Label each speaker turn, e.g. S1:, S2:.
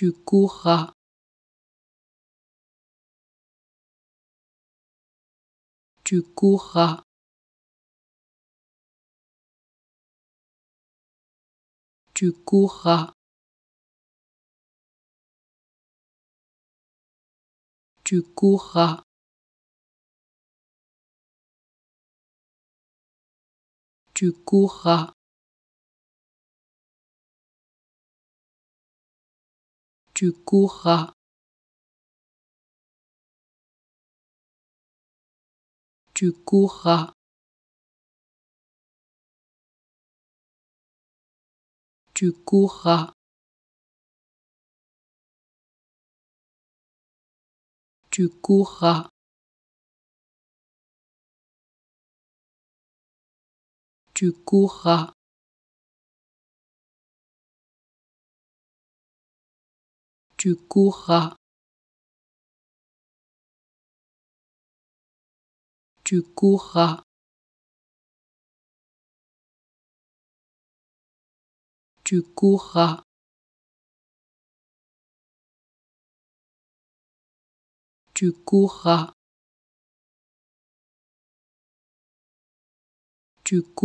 S1: tu courras, tu courras, tu courras, tu courras, tu courras, tu courras, tu courras, tu courras, tu courras, tu courras, tu courras, tu courras, tu courras, tu courras, tu courras.